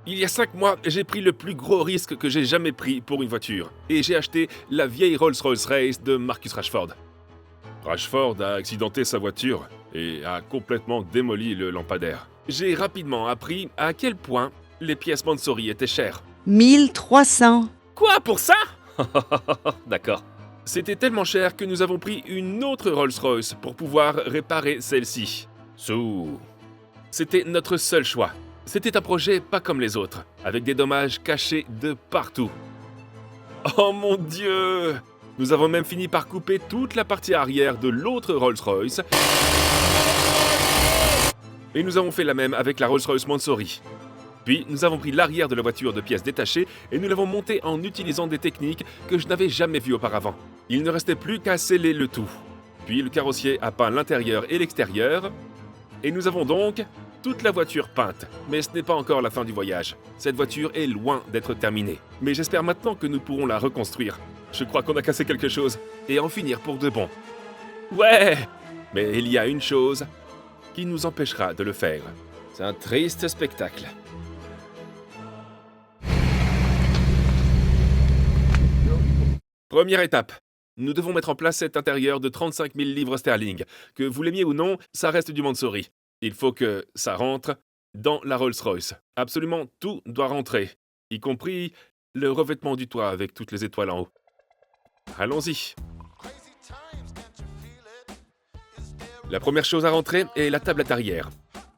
Il y a 5 mois, j'ai pris le plus gros risque que j'ai jamais pris pour une voiture. Et j'ai acheté la vieille Rolls-Royce Race de Marcus Rashford. Rashford a accidenté sa voiture et a complètement démoli le lampadaire. J'ai rapidement appris à quel point les pièces Mansory étaient chères. 1300. Quoi, pour ça? D'accord. C'était tellement cher que nous avons pris une autre Rolls-Royce pour pouvoir réparer celle-ci. C'était notre seul choix. C'était un projet pas comme les autres, avec des dommages cachés de partout. Oh mon Dieu! Nous avons même fini par couper toute la partie arrière de l'autre Rolls-Royce. Et nous avons fait la même avec la Rolls-Royce Mansory. Puis, nous avons pris l'arrière de la voiture de pièces détachées et nous l'avons montée en utilisant des techniques que je n'avais jamais vues auparavant. Il ne restait plus qu'à sceller le tout. Puis, le carrossier a peint l'intérieur et l'extérieur. Et nous avons donc toute la voiture peinte. Mais ce n'est pas encore la fin du voyage. Cette voiture est loin d'être terminée. Mais j'espère maintenant que nous pourrons la reconstruire. Je crois qu'on a cassé quelque chose. Et en finir pour de bon. Ouais! Mais il y a une chose qui nous empêchera de le faire. C'est un triste spectacle. Première étape. Nous devons mettre en place cet intérieur de 35 000 livres sterling. Que vous l'aimiez ou non, ça reste du Mansory. Il faut que ça rentre dans la Rolls-Royce. Absolument tout doit rentrer, y compris le revêtement du toit avec toutes les étoiles en haut. Allons-y. La première chose à rentrer est la tablette arrière.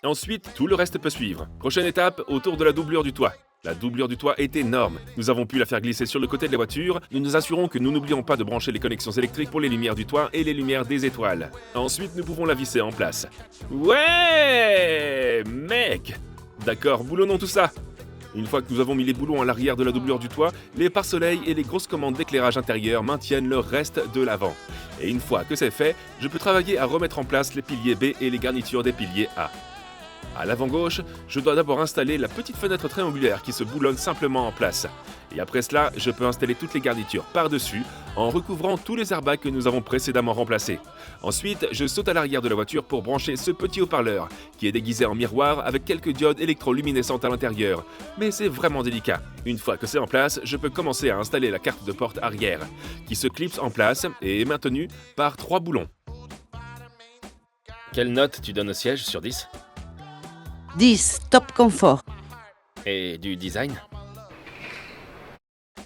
Ensuite, tout le reste peut suivre. Prochaine étape, autour de la doublure du toit. La doublure du toit est énorme. Nous avons pu la faire glisser sur le côté de la voiture. Nous nous assurons que nous n'oublions pas de brancher les connexions électriques pour les lumières du toit et les lumières des étoiles. Ensuite, nous pouvons la visser en place. Ouais, mec! D'accord, boulonnons tout ça. Une fois que nous avons mis les boulons à l'arrière de la doublure du toit, les pare-soleils et les grosses commandes d'éclairage intérieur maintiennent le reste de l'avant. Et une fois que c'est fait, je peux travailler à remettre en place les piliers B et les garnitures des piliers A. À l'avant gauche, je dois d'abord installer la petite fenêtre triangulaire qui se boulonne simplement en place. Et après cela, je peux installer toutes les garnitures par-dessus en recouvrant tous les airbags que nous avons précédemment remplacés. Ensuite, je saute à l'arrière de la voiture pour brancher ce petit haut-parleur qui est déguisé en miroir avec quelques diodes électroluminescentes à l'intérieur. Mais c'est vraiment délicat. Une fois que c'est en place, je peux commencer à installer la carte de porte arrière qui se clipse en place et est maintenue par 3 boulons. Quelle note tu donnes au siège sur 10? 10. Top confort. Et du design?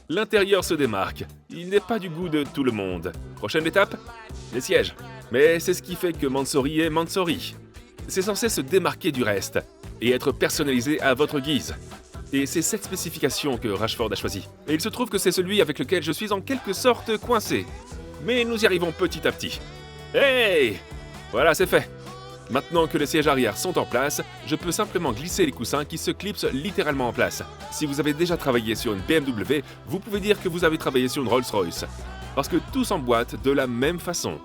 L'intérieur se démarque. Il n'est pas du goût de tout le monde. Prochaine étape? Les sièges. Mais c'est ce qui fait que Mansory est Mansory. C'est censé se démarquer du reste et être personnalisé à votre guise. Et c'est cette spécification que Rashford a choisie. Et il se trouve que c'est celui avec lequel je suis en quelque sorte coincé. Mais nous y arrivons petit à petit. Hey! Voilà, c'est fait. Maintenant que les sièges arrière sont en place, je peux simplement glisser les coussins qui se clipsent littéralement en place. Si vous avez déjà travaillé sur une BMW, vous pouvez dire que vous avez travaillé sur une Rolls-Royce. Parce que tout s'emboîte de la même façon.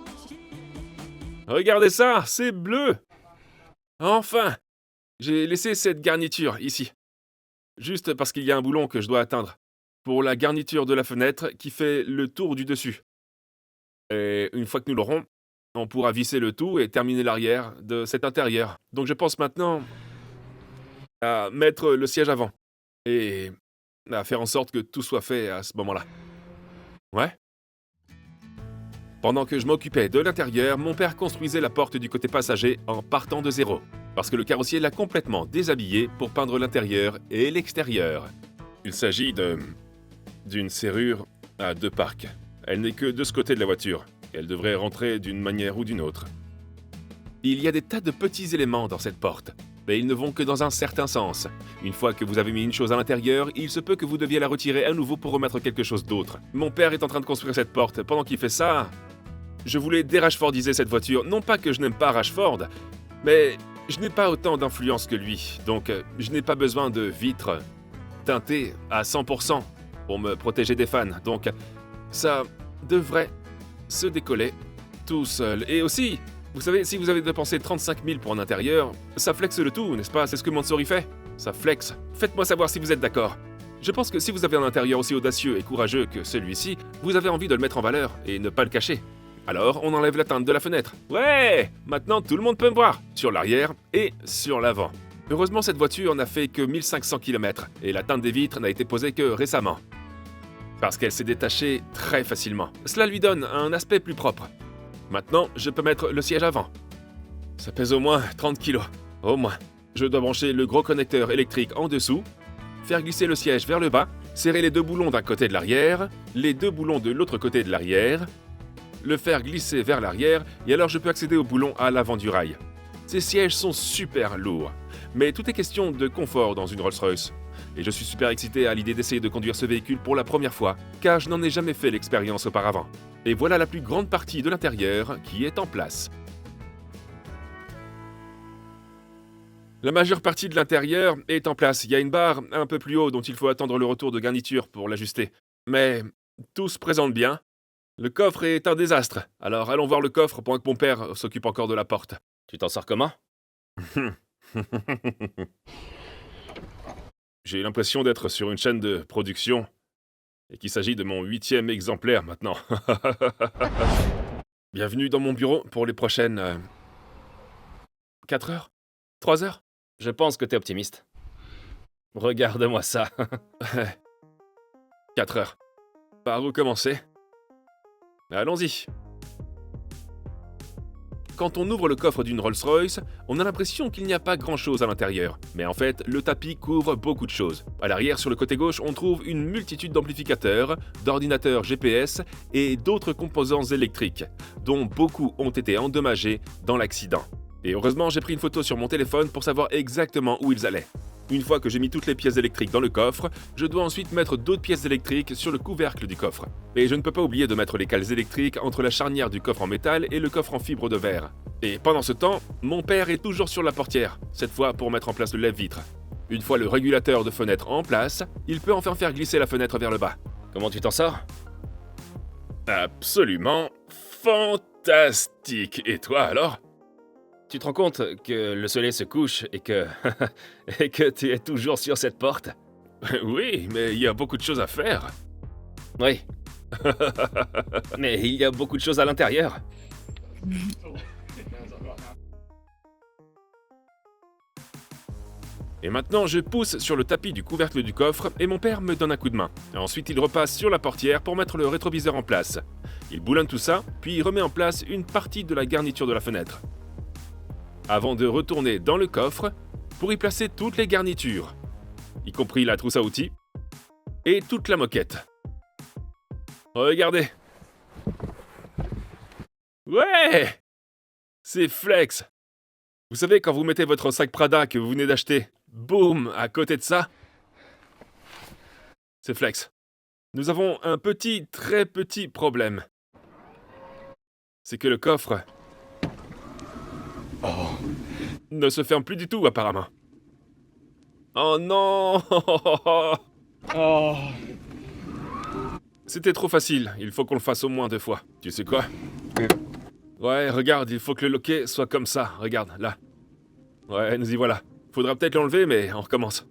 Regardez ça, c'est bleu! Enfin! J'ai laissé cette garniture ici. Juste parce qu'il y a un boulon que je dois atteindre. Pour la garniture de la fenêtre qui fait le tour du dessus. Et une fois que nous l'aurons, on pourra visser le tout et terminer l'arrière de cet intérieur. Donc je pense maintenant à mettre le siège avant et à faire en sorte que tout soit fait à ce moment-là. Ouais. Pendant que je m'occupais de l'intérieur, mon père construisait la porte du côté passager en partant de zéro, parce que le carrossier l'a complètement déshabillé pour peindre l'intérieur et l'extérieur. Il s'agit d'une serrure à 2 parcs. Elle n'est que de ce côté de la voiture. Elle devrait rentrer d'une manière ou d'une autre. Il y a des tas de petits éléments dans cette porte, mais ils ne vont que dans un certain sens. Une fois que vous avez mis une chose à l'intérieur, il se peut que vous deviez la retirer à nouveau pour remettre quelque chose d'autre. Mon père est en train de construire cette porte. Pendant qu'il fait ça, je voulais dérashfordiser cette voiture. Non pas que je n'aime pas Rashford, mais je n'ai pas autant d'influence que lui. Donc je n'ai pas besoin de vitres teintées à 100% pour me protéger des fans. Donc ça devrait se décoller tout seul. Et aussi, vous savez, si vous avez dépensé 35 000 pour un intérieur, ça flexe le tout, n'est-ce pas? C'est ce que Mansory fait. Ça flexe. Faites-moi savoir si vous êtes d'accord. Je pense que si vous avez un intérieur aussi audacieux et courageux que celui-ci, vous avez envie de le mettre en valeur et ne pas le cacher. Alors, on enlève la teinte de la fenêtre. Ouais! Maintenant, tout le monde peut me voir, sur l'arrière et sur l'avant. Heureusement, cette voiture n'a fait que 1500 km et la teinte des vitres n'a été posée que récemment. Parce qu'elle s'est détachée très facilement. Cela lui donne un aspect plus propre. Maintenant, je peux mettre le siège avant. Ça pèse au moins 30 kg. Au moins. Je dois brancher le gros connecteur électrique en dessous, faire glisser le siège vers le bas, serrer les 2 boulons d'un côté de l'arrière, les 2 boulons de l'autre côté de l'arrière, le faire glisser vers l'arrière, et alors je peux accéder au boulon à l'avant du rail. Ces sièges sont super lourds, mais tout est question de confort dans une Rolls-Royce. Et je suis super excité à l'idée d'essayer de conduire ce véhicule pour la première fois, car je n'en ai jamais fait l'expérience auparavant. Et voilà la plus grande partie de l'intérieur qui est en place. La majeure partie de l'intérieur est en place. Il y a une barre un peu plus haut dont il faut attendre le retour de garniture pour l'ajuster. Mais tout se présente bien. Le coffre est un désastre. Alors allons voir le coffre pendant que mon père s'occupe encore de la porte. Tu t'en sors comment? J'ai l'impression d'être sur une chaîne de production et qu'il s'agit de mon 8e exemplaire maintenant. Bienvenue dans mon bureau pour les prochaines 4 heures? 3 heures? Je pense que t'es optimiste. Regarde-moi ça. 4 heures. Par où commencer? Allons-y. Quand on ouvre le coffre d'une Rolls-Royce, on a l'impression qu'il n'y a pas grand-chose à l'intérieur. Mais en fait, le tapis couvre beaucoup de choses. À l'arrière, sur le côté gauche, on trouve une multitude d'amplificateurs, d'ordinateurs GPS et d'autres composants électriques, dont beaucoup ont été endommagés dans l'accident. Et heureusement, j'ai pris une photo sur mon téléphone pour savoir exactement où ils allaient. Une fois que j'ai mis toutes les pièces électriques dans le coffre, je dois ensuite mettre d'autres pièces électriques sur le couvercle du coffre. Et je ne peux pas oublier de mettre les cales électriques entre la charnière du coffre en métal et le coffre en fibre de verre. Et pendant ce temps, mon père est toujours sur la portière, cette fois pour mettre en place le lève-vitre. Une fois le régulateur de fenêtre en place, il peut enfin faire glisser la fenêtre vers le bas. Comment tu t'en sors? Absolument fantastique. Et toi alors? Tu te rends compte que le soleil se couche et que... et que tu es toujours sur cette porte? Oui, mais il y a beaucoup de choses à faire. Oui. Mais il y a beaucoup de choses à l'intérieur. Et maintenant, je pousse sur le tapis du couvercle du coffre et mon père me donne un coup de main. Ensuite, il repasse sur la portière pour mettre le rétroviseur en place. Il boulonne tout ça, puis il remet en place une partie de la garniture de la fenêtre. Avant de retourner dans le coffre pour y placer toutes les garnitures, y compris la trousse à outils et toute la moquette. Regardez. Ouais! C'est flex. Vous savez, quand vous mettez votre sac Prada que vous venez d'acheter, boum, à côté de ça, c'est flex. Nous avons un petit, très petit problème. C'est que le coffre ne se ferme plus du tout, apparemment. Oh non! C'était trop facile, il faut qu'on le fasse au moins 2 fois. Tu sais quoi? Ouais, regarde, il faut que le loquet soit comme ça, regarde, là. Ouais, nous y voilà. Faudra peut-être l'enlever, mais on recommence.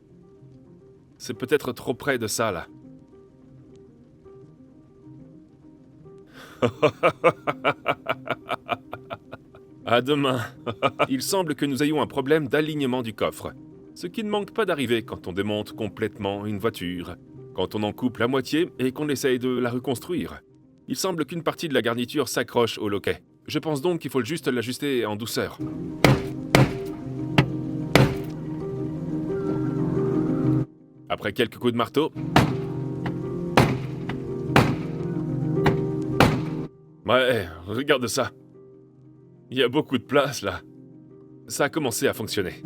C'est peut-être trop près de ça, là. À demain. Il semble que nous ayons un problème d'alignement du coffre. Ce qui ne manque pas d'arriver quand on démonte complètement une voiture. Quand on en coupe la moitié et qu'on essaye de la reconstruire. Il semble qu'une partie de la garniture s'accroche au loquet. Je pense donc qu'il faut juste l'ajuster en douceur. Après quelques coups de marteau... Ouais, regarde ça. Il y a beaucoup de place, là. Ça a commencé à fonctionner.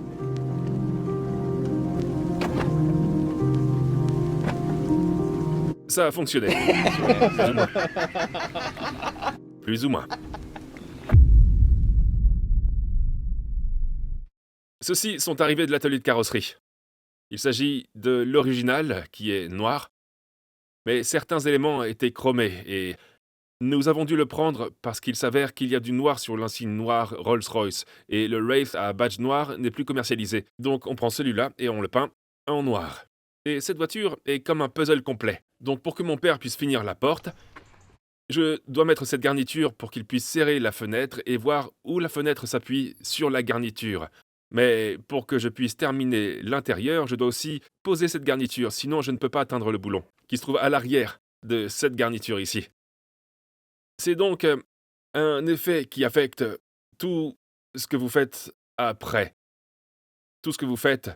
Ça a fonctionné. Plus ou moins. Ceux-ci sont arrivés de l'atelier de carrosserie. Il s'agit de l'original, qui est noir, mais certains éléments étaient chromés et nous avons dû le prendre parce qu'il s'avère qu'il y a du noir sur l'insigne noir Rolls-Royce et le Wraith à badge noir n'est plus commercialisé. Donc on prend celui-là et on le peint en noir. Et cette voiture est comme un puzzle complet. Donc pour que mon père puisse finir la porte, je dois mettre cette garniture pour qu'il puisse serrer la fenêtre et voir où la fenêtre s'appuie sur la garniture. Mais pour que je puisse terminer l'intérieur, je dois aussi poser cette garniture, sinon je ne peux pas atteindre le boulon, qui se trouve à l'arrière de cette garniture ici. C'est donc un effet qui affecte tout ce que vous faites après. Tout ce que vous faites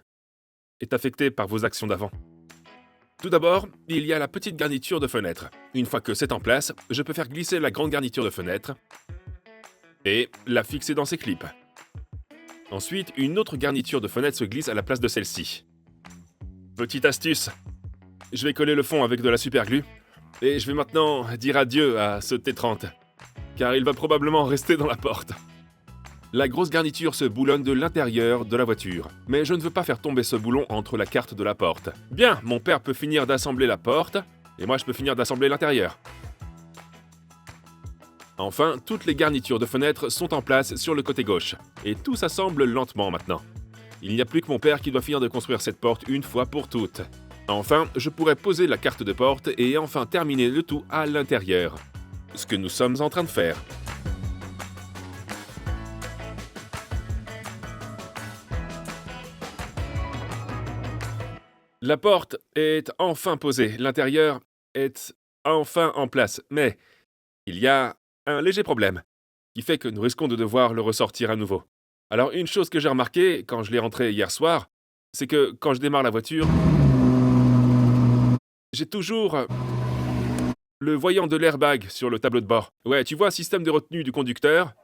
est affecté par vos actions d'avant. Tout d'abord, il y a la petite garniture de fenêtre. Une fois que c'est en place, je peux faire glisser la grande garniture de fenêtre et la fixer dans ses clips. Ensuite, une autre garniture de fenêtre se glisse à la place de celle-ci. Petite astuce, je vais coller le fond avec de la superglue et je vais maintenant dire adieu à ce T30, car il va probablement rester dans la porte. La grosse garniture se boulonne de l'intérieur de la voiture, mais je ne veux pas faire tomber ce boulon entre la carte de la porte. Bien, mon père peut finir d'assembler la porte, et moi je peux finir d'assembler l'intérieur. Enfin, toutes les garnitures de fenêtres sont en place sur le côté gauche, et tout s'assemble lentement maintenant. Il n'y a plus que mon père qui doit finir de construire cette porte une fois pour toutes. Enfin, je pourrais poser la carte de porte et enfin terminer le tout à l'intérieur. Ce que nous sommes en train de faire. La porte est enfin posée, l'intérieur est enfin en place, mais il y a un léger problème qui fait que nous risquons de devoir le ressortir à nouveau. Alors une chose que j'ai remarqué quand je l'ai rentré hier soir, c'est que quand je démarre la voiture, j'ai toujours le voyant de l'airbag sur le tableau de bord. Ouais, tu vois, système de retenue du conducteur,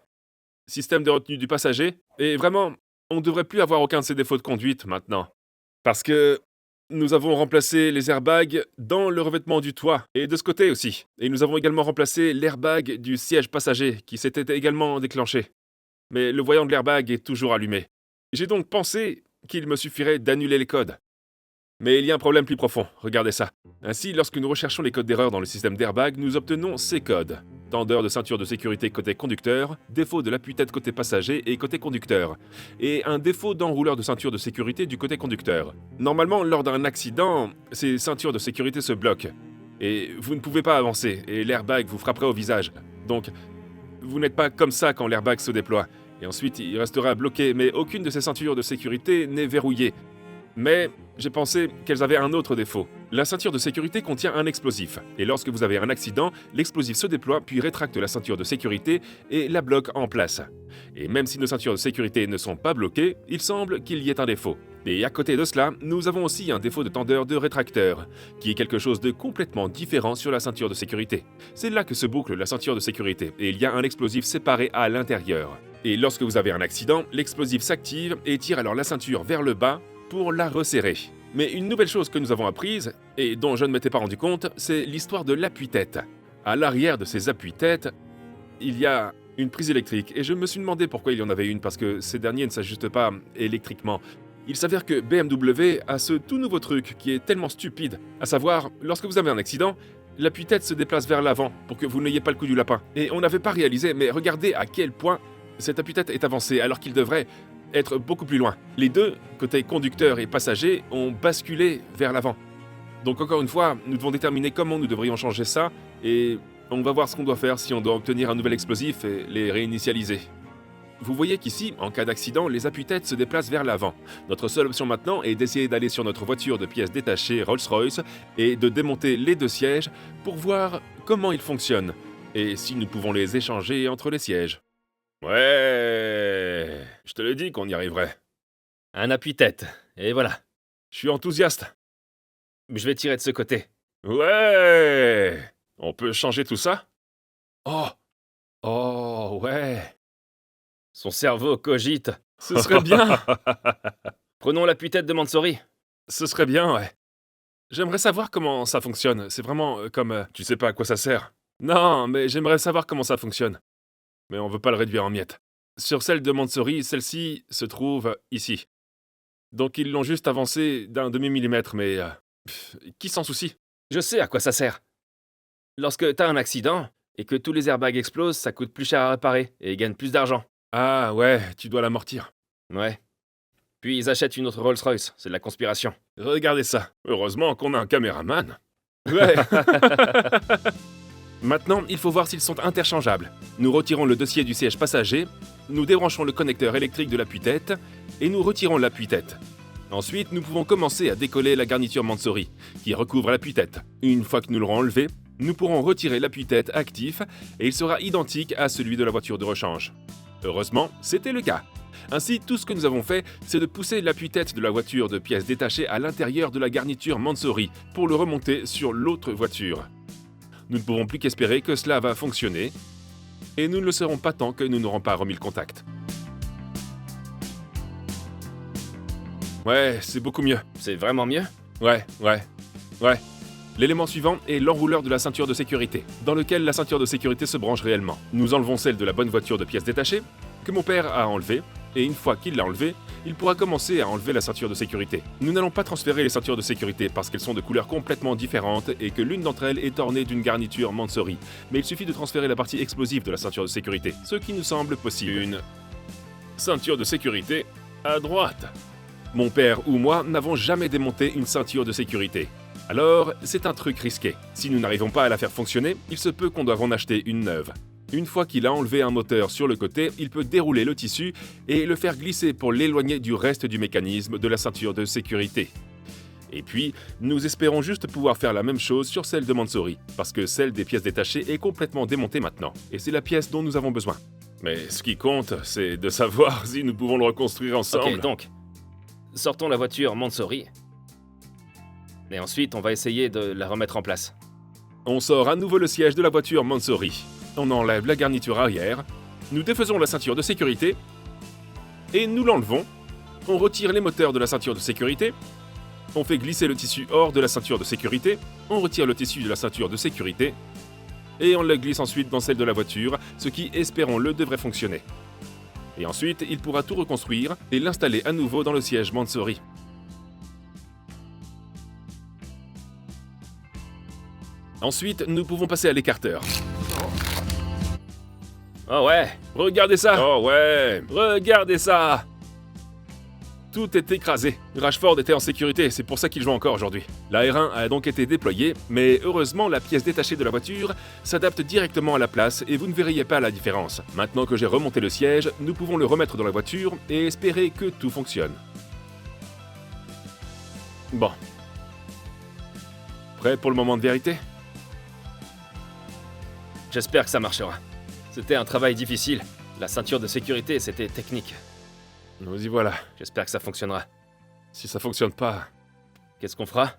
système de retenue du passager, et vraiment, on ne devrait plus avoir aucun de ces défauts de conduite maintenant. Parce que nous avons remplacé les airbags dans le revêtement du toit, et de ce côté aussi. Et nous avons également remplacé l'airbag du siège passager, qui s'était également déclenché. Mais le voyant de l'airbag est toujours allumé. J'ai donc pensé qu'il me suffirait d'annuler les codes. Mais il y a un problème plus profond, regardez ça. Ainsi, lorsque nous recherchons les codes d'erreur dans le système d'airbag, nous obtenons ces codes. Tendeur de ceinture de sécurité côté conducteur, défaut de l'appui-tête côté passager et côté conducteur, et un défaut d'enrouleur de ceinture de sécurité du côté conducteur. Normalement, lors d'un accident, ces ceintures de sécurité se bloquent, et vous ne pouvez pas avancer, et l'airbag vous frapperait au visage. Donc, vous n'êtes pas comme ça quand l'airbag se déploie, et ensuite il restera bloqué, mais aucune de ces ceintures de sécurité n'est verrouillée. Mais j'ai pensé qu'elles avaient un autre défaut. La ceinture de sécurité contient un explosif, et lorsque vous avez un accident, l'explosif se déploie puis rétracte la ceinture de sécurité et la bloque en place. Et même si nos ceintures de sécurité ne sont pas bloquées, il semble qu'il y ait un défaut. Et à côté de cela, nous avons aussi un défaut de tendeur de rétracteur, qui est quelque chose de complètement différent sur la ceinture de sécurité. C'est là que se boucle la ceinture de sécurité, et il y a un explosif séparé à l'intérieur. Et lorsque vous avez un accident, l'explosif s'active et tire alors la ceinture vers le bas, pour la resserrer. Mais une nouvelle chose que nous avons apprise, et dont je ne m'étais pas rendu compte, c'est l'histoire de l'appui-tête. À l'arrière de ces appuis-têtes, il y a une prise électrique, et je me suis demandé pourquoi il y en avait une, parce que ces derniers ne s'ajustent pas électriquement. Il s'avère que BMW a ce tout nouveau truc qui est tellement stupide, à savoir, lorsque vous avez un accident, l'appui-tête se déplace vers l'avant pour que vous n'ayez pas le coup du lapin. Et on n'avait pas réalisé, mais regardez à quel point cet appui-tête est avancé, alors qu'il devrait être beaucoup plus loin. Les deux, côté conducteur et passager, ont basculé vers l'avant. Donc encore une fois, nous devons déterminer comment nous devrions changer ça, et on va voir ce qu'on doit faire si on doit obtenir un nouvel explosif et les réinitialiser. Vous voyez qu'ici, en cas d'accident, les appuis-têtes se déplacent vers l'avant. Notre seule option maintenant est d'essayer d'aller sur notre voiture de pièces détachées Rolls-Royce et de démonter les deux sièges pour voir comment ils fonctionnent, et si nous pouvons les échanger entre les sièges. Ouais, je te l'ai dit qu'on y arriverait. Un appui-tête, et voilà. Je suis enthousiaste. Je vais tirer de ce côté. Ouais, on peut changer tout ça? Oh, ouais. Son cerveau cogite. Ce serait bien. Prenons l'appui-tête de Mansory. Ce serait bien, ouais. J'aimerais savoir comment ça fonctionne. C'est vraiment comme... tu sais pas à quoi ça sert. Non, mais j'aimerais savoir comment ça fonctionne. Mais on veut pas le réduire en miettes. Sur celle de Mansory, celle-ci se trouve ici. Donc ils l'ont juste avancé d'un demi-millimètre, mais... qui s'en soucie? Je sais à quoi ça sert. Lorsque t'as un accident, et que tous les airbags explosent, ça coûte plus cher à réparer, et gagne plus d'argent. Ah ouais, tu dois l'amortir. Ouais. Puis ils achètent une autre Rolls-Royce, c'est de la conspiration. Regardez ça. Heureusement qu'on a un caméraman. Ouais. Maintenant, il faut voir s'ils sont interchangeables. Nous retirons le dossier du siège passager, nous débranchons le connecteur électrique de l'appui-tête, et nous retirons l'appui-tête. Ensuite, nous pouvons commencer à décoller la garniture Mansory, qui recouvre l'appui-tête. Une fois que nous l'aurons enlevé, nous pourrons retirer l'appui-tête actif et il sera identique à celui de la voiture de rechange. Heureusement, c'était le cas. Ainsi, tout ce que nous avons fait, c'est de pousser l'appui-tête de la voiture de pièces détachées à l'intérieur de la garniture Mansory pour le remonter sur l'autre voiture. Nous ne pouvons plus qu'espérer que cela va fonctionner, et nous ne le saurons pas tant que nous n'aurons pas remis le contact. Ouais, c'est beaucoup mieux. C'est vraiment mieux? Ouais. L'élément suivant est l'enrouleur de la ceinture de sécurité, dans lequel la ceinture de sécurité se branche réellement. Nous enlevons celle de la bonne voiture de pièces détachées, que mon père a enlevée, et une fois qu'il l'a enlevée, il pourra commencer à enlever la ceinture de sécurité. Nous n'allons pas transférer les ceintures de sécurité parce qu'elles sont de couleurs complètement différentes et que l'une d'entre elles est ornée d'une garniture Mansory, mais il suffit de transférer la partie explosive de la ceinture de sécurité, ce qui nous semble possible. Une ceinture de sécurité à droite. Mon père ou moi n'avons jamais démonté une ceinture de sécurité. Alors, c'est un truc risqué. Si nous n'arrivons pas à la faire fonctionner, il se peut qu'on doive en acheter une neuve. Une fois qu'il a enlevé un moteur sur le côté, il peut dérouler le tissu et le faire glisser pour l'éloigner du reste du mécanisme de la ceinture de sécurité. Et puis, nous espérons juste pouvoir faire la même chose sur celle de Mansory, parce que celle des pièces détachées est complètement démontée maintenant, et c'est la pièce dont nous avons besoin. Mais ce qui compte, c'est de savoir si nous pouvons le reconstruire ensemble. Ok, donc, sortons la voiture Mansory, et ensuite on va essayer de la remettre en place. On sort à nouveau le siège de la voiture Mansory. On enlève la garniture arrière, nous défaisons la ceinture de sécurité, et nous l'enlevons. On retire les moteurs de la ceinture de sécurité, on fait glisser le tissu hors de la ceinture de sécurité, on retire le tissu de la ceinture de sécurité, et on le glisse ensuite dans celle de la voiture, ce qui, espérons-le, devrait fonctionner. Et ensuite, il pourra tout reconstruire et l'installer à nouveau dans le siège Mansory. Ensuite, nous pouvons passer à l'écarteur. Oh ouais, Regardez ça! Oh ouais! Regardez ça! Tout est écrasé. Rashford était en sécurité, c'est pour ça qu'il joue encore aujourd'hui. La R1 a donc été déployée, mais heureusement la pièce détachée de la voiture s'adapte directement à la place et vous ne verriez pas la différence. Maintenant que j'ai remonté le siège, nous pouvons le remettre dans la voiture et espérer que tout fonctionne. Bon. Prêt pour le moment de vérité? j'espère que ça marchera. C'était un travail difficile. La ceinture de sécurité, c'était technique. Nous y voilà. J'espère que ça fonctionnera. Si ça fonctionne pas, Qu'est-ce qu'on fera?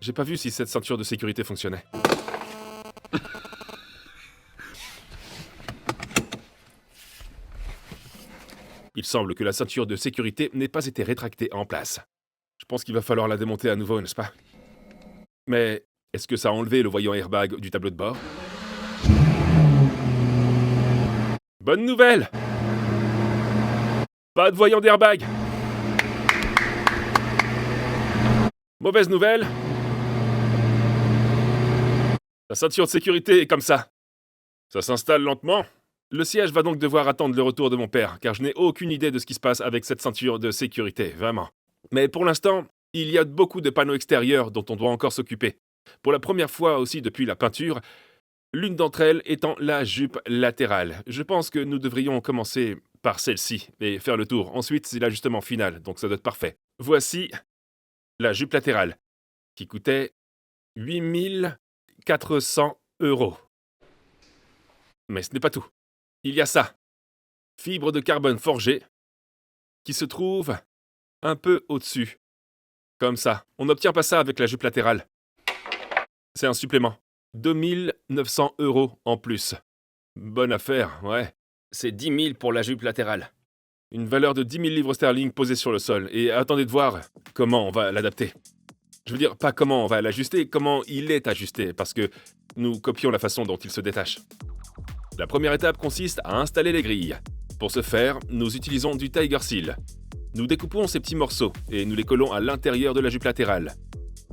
j'ai pas vu si cette ceinture de sécurité fonctionnait. Il semble que la ceinture de sécurité n'ait pas été rétractée en place. Je pense qu'il va falloir la démonter à nouveau, n'est-ce pas? Mais est-ce que ça a enlevé le voyant airbag du tableau de bord? Bonne nouvelle! Pas de voyant d'airbag! Mauvaise nouvelle! La ceinture de sécurité est comme ça. Ça s'installe lentement. Le siège va donc devoir attendre le retour de mon père, car je n'ai aucune idée de ce qui se passe avec cette ceinture de sécurité, vraiment. Mais pour l'instant, il y a beaucoup de panneaux extérieurs dont on doit encore s'occuper. Pour la première fois aussi depuis la peinture, l'une d'entre elles étant la jupe latérale. Je pense que nous devrions commencer par celle-ci et faire le tour. Ensuite, c'est l'ajustement final, donc ça doit être parfait. Voici la jupe latérale, qui coûtait 8 400 €. Mais ce n'est pas tout. Il y a ça. Fibre de carbone forgée, qui se trouve un peu au-dessus. Comme ça. On n'obtient pas ça avec la jupe latérale. C'est un supplément. 2 900 € en plus. Bonne affaire, ouais. C'est 10 000 pour la jupe latérale. Une valeur de 10 000 livres sterling posée sur le sol. Et attendez de voir comment on va l'adapter. Je veux dire, pas comment on va l'ajuster, comment il est ajusté, parce que nous copions la façon dont il se détache. La première étape consiste à installer les grilles. Pour ce faire, nous utilisons du Tiger Seal. Nous découpons ces petits morceaux et nous les collons à l'intérieur de la jupe latérale.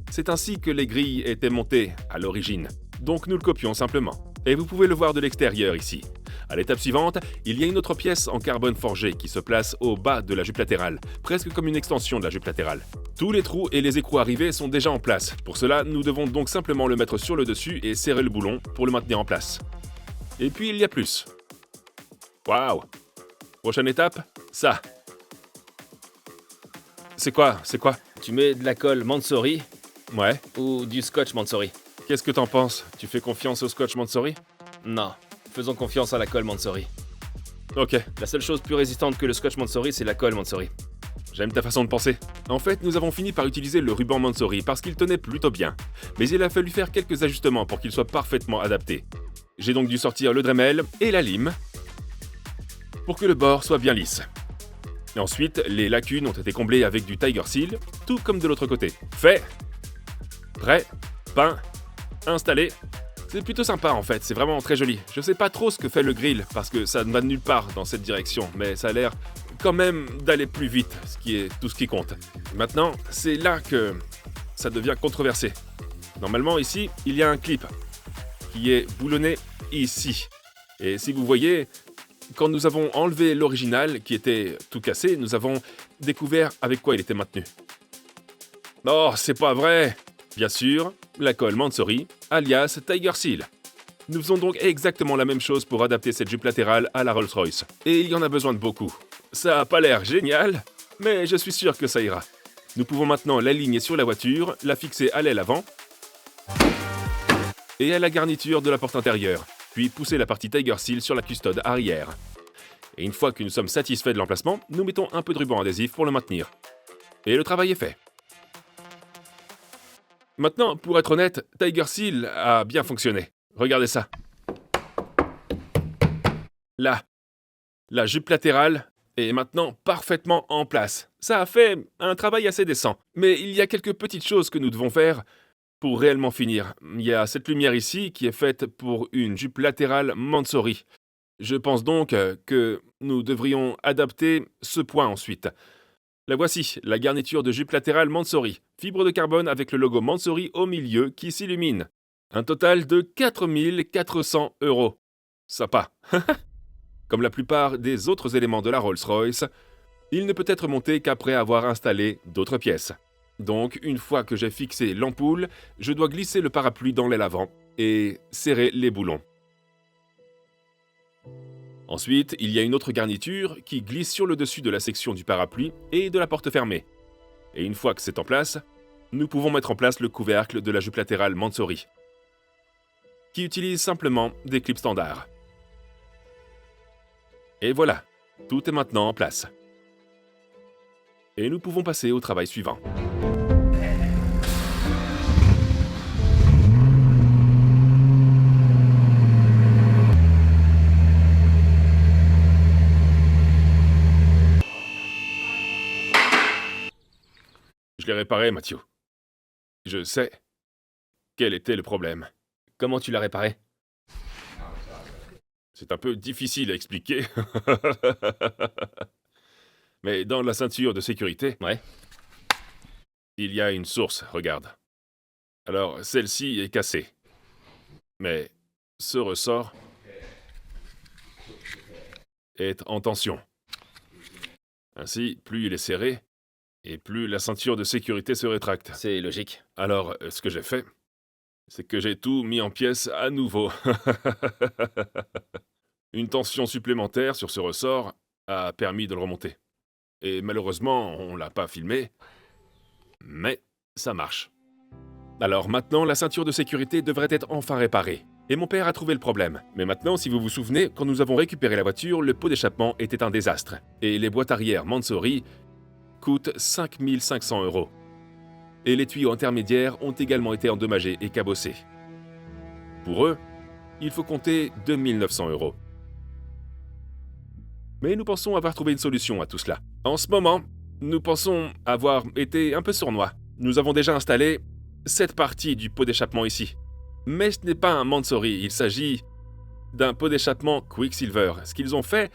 C'est ainsi que les grilles étaient montées à l'origine. Donc nous le copions simplement. Et vous pouvez le voir de l'extérieur ici. À l'étape suivante, il y a une autre pièce en carbone forgé qui se place au bas de la jupe latérale, presque comme une extension de la jupe latérale. Tous les trous et les écrous arrivés sont déjà en place. Pour cela, nous devons donc simplement le mettre sur le dessus et serrer le boulon pour le maintenir en place. Et puis il y a plus. Waouh! Prochaine étape, ça. C'est quoi? Tu mets de la colle Mansory Ouais. ou du scotch Mansory? Qu'est-ce que t'en penses? Tu fais confiance au scotch Mansory? Non, faisons confiance à la colle Mansory. Ok, La seule chose plus résistante que le scotch Mansory, c'est la colle Mansory. j'aime ta façon de penser. En fait, nous avons fini par utiliser le ruban Mansory parce qu'il tenait plutôt bien. Mais il a fallu faire quelques ajustements pour qu'il soit parfaitement adapté. J'ai donc dû sortir le Dremel et la lime pour que le bord soit bien lisse. Et ensuite, les lacunes ont été comblées avec du Tiger Seal, tout comme de l'autre côté. Fait, prêt, peint, installé. C'est plutôt sympa en fait, c'est vraiment très joli. Je sais pas trop ce que fait le grill, parce que ça ne va nulle part dans cette direction, mais ça a l'air quand même d'aller plus vite, ce qui est tout ce qui compte. Maintenant, c'est là que ça devient controversé. Normalement ici, il y a un clip qui est boulonné ici. Et si vous voyez, quand nous avons enlevé l'original qui était tout cassé, nous avons découvert avec quoi il était maintenu. Oh, c'est pas vrai! Bien sûr, la colle Mansory, alias Tiger Seal. Nous faisons donc exactement la même chose pour adapter cette jupe latérale à la Rolls-Royce. Et il y en a besoin de beaucoup. Ça a pas l'air génial, mais je suis sûr que ça ira. Nous pouvons maintenant l'aligner sur la voiture, la fixer à l'aile avant et à la garniture de la porte intérieure, puis pousser la partie Tiger Seal sur la custode arrière. Et une fois que nous sommes satisfaits de l'emplacement, nous mettons un peu de ruban adhésif pour le maintenir. Et le travail est fait. Maintenant, pour être honnête, Tiger Seal a bien fonctionné. Regardez ça. Là, la jupe latérale est maintenant parfaitement en place. Ça a fait un travail assez décent. Mais il y a quelques petites choses que nous devons faire pour réellement finir. Il y a cette lumière ici qui est faite pour une jupe latérale Mansory. Je pense donc que nous devrions adapter ce point ensuite. La voici, la garniture de jupe latérale Mansory. Fibre de carbone avec le logo Mansory au milieu qui s'illumine. Un total de 4 400 €. Sympa. Comme la plupart des autres éléments de la Rolls-Royce, il ne peut être monté qu'après avoir installé d'autres pièces. Donc, une fois que j'ai fixé l'ampoule, je dois glisser le parapluie dans l'aile avant et serrer les boulons. Ensuite, il y a une autre garniture qui glisse sur le dessus de la section du parapluie et de la porte fermée. Et une fois que c'est en place, nous pouvons mettre en place le couvercle de la jupe latérale Mansory, qui utilise simplement des clips standards. Et voilà, tout est maintenant en place. Et nous pouvons passer au travail suivant. Je l'ai réparé, Mathieu. Je sais quel était le problème. Comment tu l'as réparé? C'est un peu difficile à expliquer. Mais dans la ceinture de sécurité, Ouais. il y a une source, regarde. Alors, celle-ci est cassée. Mais ce ressort est en tension. Ainsi, plus il est serré, et plus la ceinture de sécurité se rétracte. C'est logique. Alors, ce que j'ai fait, c'est que j'ai tout mis en pièces à nouveau. Une tension supplémentaire sur ce ressort a permis de le remonter. Et malheureusement, on l'a pas filmé, mais ça marche. Alors maintenant, la ceinture de sécurité devrait être enfin réparée. Et mon père a trouvé le problème. Mais maintenant, si vous vous souvenez, quand nous avons récupéré la voiture, le pot d'échappement était un désastre. Et les boîtes arrière Mansory coûtent 5 500 €. Et les tuyaux intermédiaires ont également été endommagés et cabossés. Pour eux, il faut compter 2 900 €. Mais nous pensons avoir trouvé une solution à tout cela. En ce moment, nous pensons avoir été un peu sournois. Nous avons déjà installé cette partie du pot d'échappement ici. Mais ce n'est pas un Mansory, il s'agit d'un pot d'échappement Quicksilver. Ce qu'ils ont fait,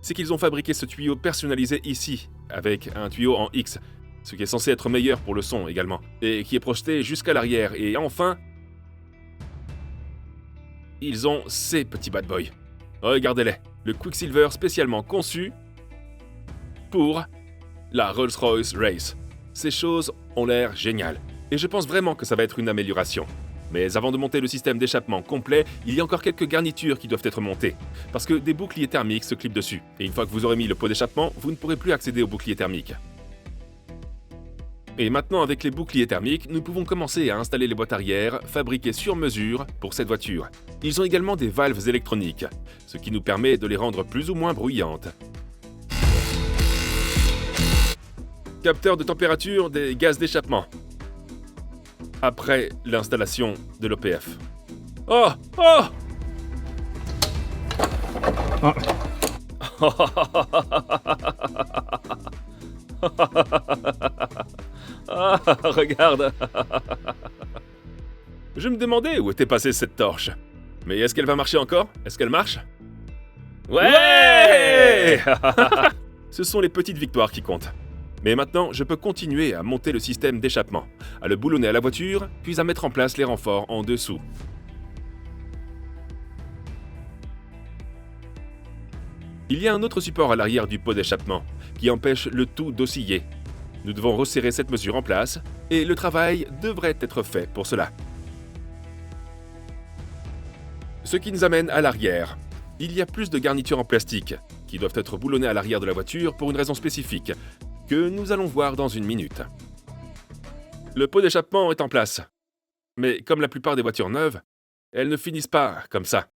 c'est qu'ils ont fabriqué ce tuyau personnalisé ici, avec un tuyau en X, ce qui est censé être meilleur pour le son également, et qui est projeté jusqu'à l'arrière. Et enfin, ils ont ces petits bad boys. Regardez-les, le Quicksilver spécialement conçu pour la Rolls-Royce Race. Ces choses ont l'air géniales, et je pense vraiment que ça va être une amélioration. Mais avant de monter le système d'échappement complet, il y a encore quelques garnitures qui doivent être montées, parce que des boucliers thermiques se clipent dessus, et une fois que vous aurez mis le pot d'échappement, vous ne pourrez plus accéder aux boucliers thermiques. Et maintenant, avec les boucliers thermiques, nous pouvons commencer à installer les boîtes arrière fabriquées sur mesure pour cette voiture. Ils ont également des valves électroniques, ce qui nous permet de les rendre plus ou moins bruyantes. Capteur de température des gaz d'échappement. Après l'installation de l'OPF. Oh! Oh! Ah, regarde. Je me demandais où était passée cette torche. Mais est-ce qu'elle va marcher encore? Est-ce qu'elle marche? Ouais! Ce sont les petites victoires qui comptent. Mais maintenant, je peux continuer à monter le système d'échappement, à le boulonner à la voiture, puis à mettre en place les renforts en dessous. Il y a un autre support à l'arrière du pot d'échappement, qui empêche le tout d'osciller. Nous devons resserrer cette mesure en place, et le travail devrait être fait pour cela. Ce qui nous amène à l'arrière. Il y a plus de garnitures en plastique, qui doivent être boulonnées à l'arrière de la voiture pour une raison spécifique, que nous allons voir dans une minute. Le pot d'échappement est en place. Mais comme la plupart des voitures neuves, elles ne finissent pas comme ça.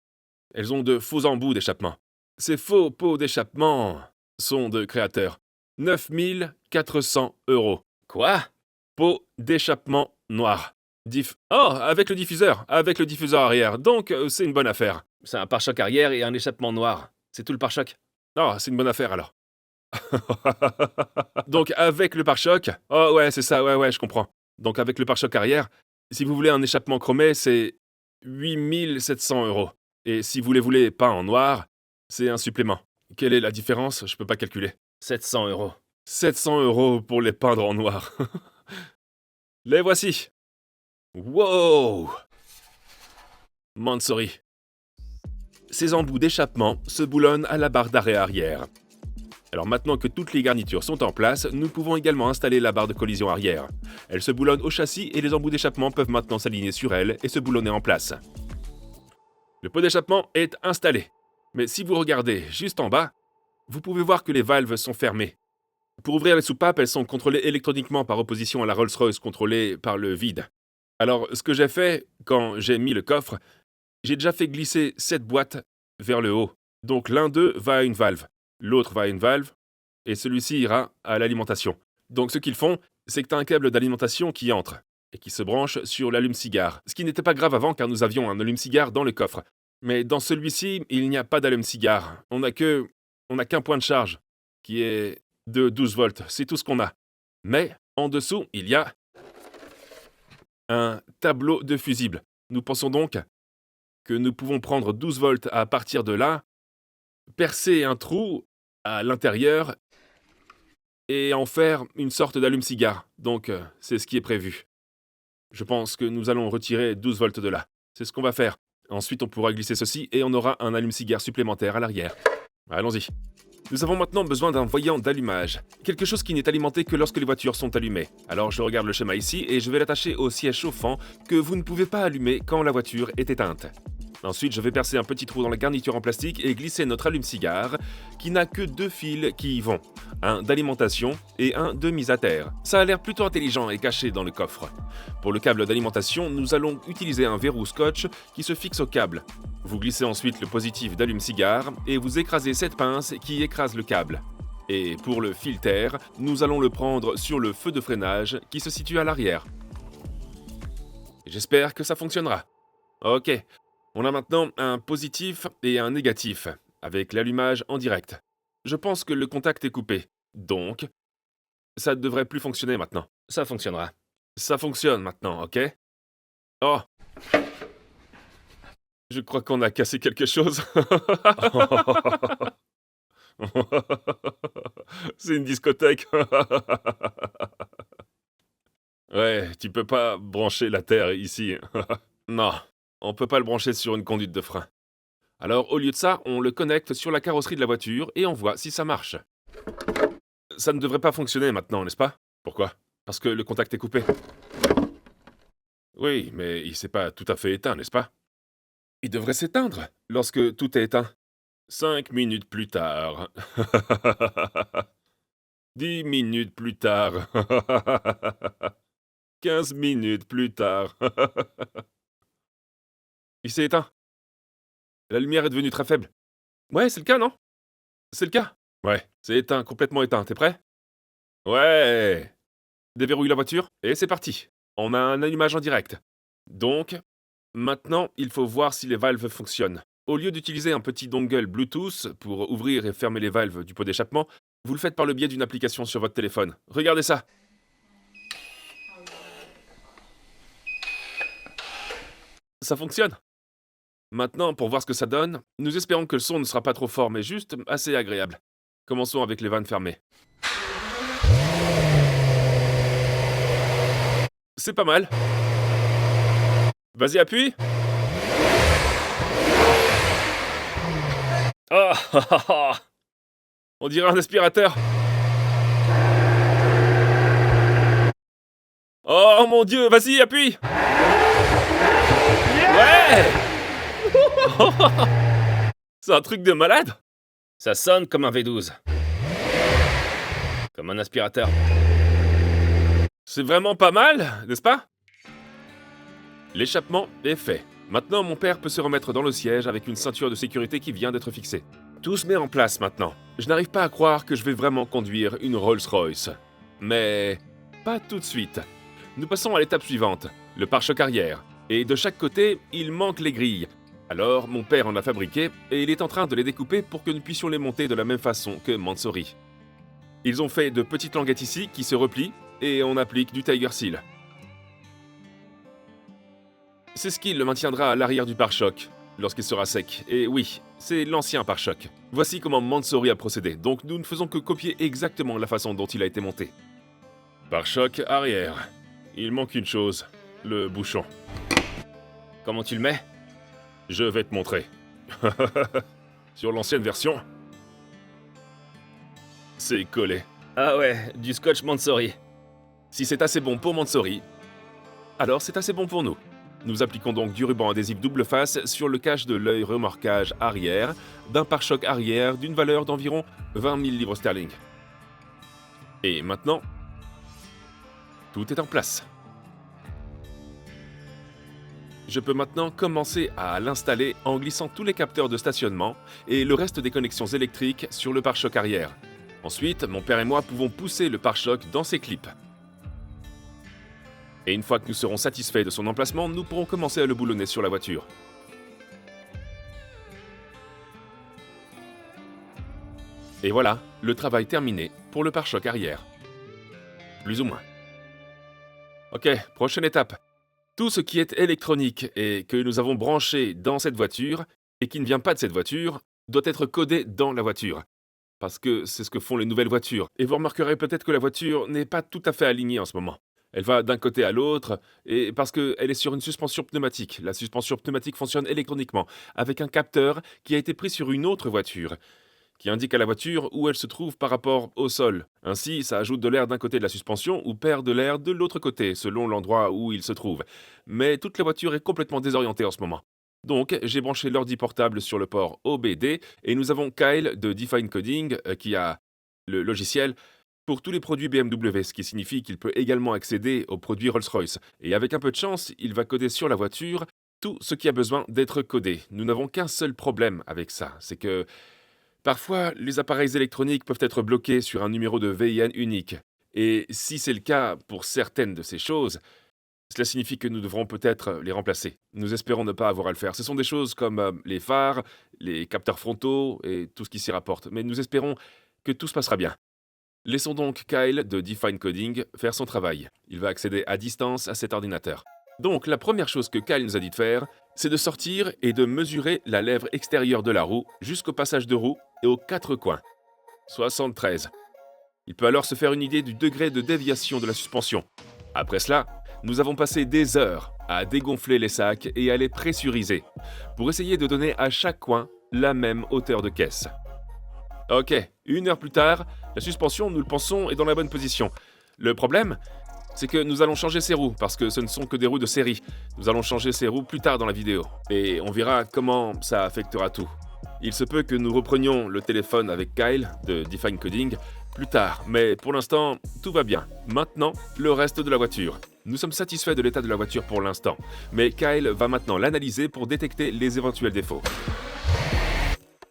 Elles ont de faux embouts d'échappement. Ces faux pots d'échappement sont de créateurs. 9 400 €. Quoi? Pot d'échappement noir. Oh, avec le diffuseur arrière, donc c'est une bonne affaire. C'est un pare-choc arrière et un échappement noir. C'est tout le pare-choc. Oh, c'est une bonne affaire alors. Donc avec le pare-choc, oh ouais, c'est ça, ouais, je comprends. Donc avec le pare-choc arrière, si vous voulez un échappement chromé, c'est 8 700 €. Et si vous les voulez peints en noir, c'est un supplément. Quelle est la différence? Je peux pas calculer. 700 €. 700 € pour les peindre en noir. Les voici. Wow! Mansory. Ces embouts d'échappement se boulonnent à la barre d'arrêt arrière. Alors maintenant que toutes les garnitures sont en place, nous pouvons également installer la barre de collision arrière. Elle se boulonne au châssis et les embouts d'échappement peuvent maintenant s'aligner sur elle et se boulonner en place. Le pot d'échappement est installé. Mais si vous regardez juste en bas, vous pouvez voir que les valves sont fermées. Pour ouvrir les soupapes, elles sont contrôlées électroniquement par opposition à la Rolls-Royce contrôlée par le vide. Alors, ce que j'ai fait, quand j'ai mis le coffre, j'ai déjà fait glisser cette boîte vers le haut. Donc l'un d'eux va à une valve, l'autre va à une valve, et celui-ci ira à l'alimentation. Donc ce qu'ils font, c'est que tu as un câble d'alimentation qui entre, et qui se branche sur l'allume-cigare. Ce qui n'était pas grave avant car nous avions un allume-cigare dans le coffre. Mais dans celui-ci, il n'y a pas d'allume-cigare. On n'a qu'un point de charge, qui est de 12 volts. C'est tout ce qu'on a. Mais en dessous, il y a un tableau de fusible. Nous pensons donc que nous pouvons prendre 12 volts à partir de là, percer un trou à l'intérieur et en faire une sorte d'allume-cigare. Donc, c'est ce qui est prévu. Je pense que nous allons retirer 12 volts de là. C'est ce qu'on va faire. Ensuite, on pourra glisser ceci et on aura un allume-cigare supplémentaire à l'arrière. Allons-y. Nous avons maintenant besoin d'un voyant d'allumage. Quelque chose qui n'est alimenté que lorsque les voitures sont allumées. Alors je regarde le schéma ici et je vais l'attacher au siège chauffant que vous ne pouvez pas allumer quand la voiture est éteinte. Ensuite, je vais percer un petit trou dans la garniture en plastique et glisser notre allume-cigare qui n'a que 2 fils qui y vont. Un d'alimentation et un de mise à terre. Ça a l'air plutôt intelligent et caché dans le coffre. Pour le câble d'alimentation, nous allons utiliser un verrou scotch qui se fixe au câble. Vous glissez ensuite le positif d'allume-cigare et vous écrasez cette pince qui écrase le câble. Et pour le fil terre, nous allons le prendre sur le feu de freinage qui se situe à l'arrière. J'espère que ça fonctionnera. Ok. On a maintenant un positif et un négatif, avec l'allumage en direct. Je pense que le contact est coupé, donc ça ne devrait plus fonctionner maintenant. Ça fonctionnera. Ça fonctionne maintenant, ok? Oh! Je crois qu'on a cassé quelque chose. C'est une discothèque. Ouais, tu peux pas brancher la terre ici. Non. On peut pas le brancher sur une conduite de frein. Alors, au lieu de ça, on le connecte sur la carrosserie de la voiture et on voit si ça marche. Ça ne devrait pas fonctionner maintenant, n'est-ce pas? Pourquoi? Parce que le contact est coupé. Oui, mais il s'est pas tout à fait éteint, n'est-ce pas? Il devrait s'éteindre lorsque tout est éteint. 5 minutes plus tard. 10 minutes plus tard. 15 minutes plus tard. Il s'est éteint. La lumière est devenue très faible. Ouais, c'est le cas, non? C'est le cas? Ouais, c'est éteint, complètement éteint. T'es prêt? Ouais! Déverrouille la voiture et c'est parti. On a un allumage en direct. Donc, maintenant, il faut voir si les valves fonctionnent. Au lieu d'utiliser un petit dongle Bluetooth pour ouvrir et fermer les valves du pot d'échappement, vous le faites par le biais d'une application sur votre téléphone. Regardez ça. Ça fonctionne. Maintenant, pour voir ce que ça donne, nous espérons que le son ne sera pas trop fort, mais juste assez agréable. Commençons avec les vannes fermées. C'est pas mal. Vas-y, appuie. Oh, on dirait un aspirateur. Oh mon Dieu, vas-y, appuie. Ouais. C'est un truc de malade. Ça sonne comme un V12. Comme un aspirateur. C'est vraiment pas mal, n'est-ce pas? L'échappement est fait. Maintenant, mon père peut se remettre dans le siège avec une ceinture de sécurité qui vient d'être fixée. Tout se met en place maintenant. Je n'arrive pas à croire que je vais vraiment conduire une Rolls-Royce. Mais pas tout de suite. Nous passons à l'étape suivante, le pare-choc arrière. Et de chaque côté, il manque les grilles. Alors, mon père en a fabriqué et il est en train de les découper pour que nous puissions les monter de la même façon que Mansory. Ils ont fait de petites languettes ici qui se replient et on applique du Tiger Seal. C'est ce qui le maintiendra à l'arrière du pare-choc lorsqu'il sera sec. Et oui, c'est l'ancien pare-choc. Voici comment Mansory a procédé, donc nous ne faisons que copier exactement la façon dont il a été monté. Pare-choc arrière. Il manque une chose, le bouchon. Comment tu le mets? Je vais te montrer. Sur l'ancienne version, c'est collé. Ah ouais, du scotch Mansory. Si c'est assez bon pour Mansory, alors c'est assez bon pour nous. Nous appliquons donc du ruban adhésif double face sur le cache de l'œil remorquage arrière d'un pare-choc arrière d'une valeur d'environ 20 000 livres sterling. Et maintenant, tout est en place. Je peux maintenant commencer à l'installer en glissant tous les capteurs de stationnement et le reste des connexions électriques sur le pare-choc arrière. Ensuite, mon père et moi pouvons pousser le pare-choc dans ses clips. Et une fois que nous serons satisfaits de son emplacement, nous pourrons commencer à le boulonner sur la voiture. Et voilà, le travail terminé pour le pare-choc arrière. Plus ou moins. Ok, prochaine étape. Tout ce qui est électronique et que nous avons branché dans cette voiture et qui ne vient pas de cette voiture doit être codé dans la voiture. Parce que c'est ce que font les nouvelles voitures. Et vous remarquerez peut-être que la voiture n'est pas tout à fait alignée en ce moment. Elle va d'un côté à l'autre, et parce qu'elle est sur une suspension pneumatique. La suspension pneumatique fonctionne électroniquement, avec un capteur qui a été pris sur une autre voiture, qui indique à la voiture où elle se trouve par rapport au sol. Ainsi, ça ajoute de l'air d'un côté de la suspension ou perd de l'air de l'autre côté, selon l'endroit où il se trouve. Mais toute la voiture est complètement désorientée en ce moment. Donc, j'ai branché l'ordi portable sur le port OBD, et nous avons Kyle de Define Coding qui a le logiciel pour tous les produits BMW, ce qui signifie qu'il peut également accéder aux produits Rolls-Royce. Et avec un peu de chance, il va coder sur la voiture tout ce qui a besoin d'être codé. Nous n'avons qu'un seul problème avec ça, c'est que parfois, les appareils électroniques peuvent être bloqués sur un numéro de VIN unique. Et si c'est le cas pour certaines de ces choses, cela signifie que nous devrons peut-être les remplacer. Nous espérons ne pas avoir à le faire. Ce sont des choses comme les phares, les capteurs frontaux et tout ce qui s'y rapporte. Mais nous espérons que tout se passera bien. Laissons donc Kyle de Define Coding faire son travail. Il va accéder à distance à cet ordinateur. Donc, la première chose que Kyle nous a dit de faire, c'est de sortir et de mesurer la lèvre extérieure de la roue jusqu'au passage de roue et aux 4 coins. 73. Il peut alors se faire une idée du degré de déviation de la suspension. Après cela, nous avons passé des heures à dégonfler les sacs et à les pressuriser pour essayer de donner à chaque coin la même hauteur de caisse. Ok, 1 heure plus tard, la suspension, nous le pensons, est dans la bonne position. Le problème, c'est que nous allons changer ces roues, parce que ce ne sont que des roues de série. Nous allons changer ces roues plus tard dans la vidéo, et on verra comment ça affectera tout. Il se peut que nous reprenions le téléphone avec Kyle de Define Coding plus tard, mais pour l'instant, tout va bien. Maintenant, le reste de la voiture. Nous sommes satisfaits de l'état de la voiture pour l'instant, mais Kyle va maintenant l'analyser pour détecter les éventuels défauts.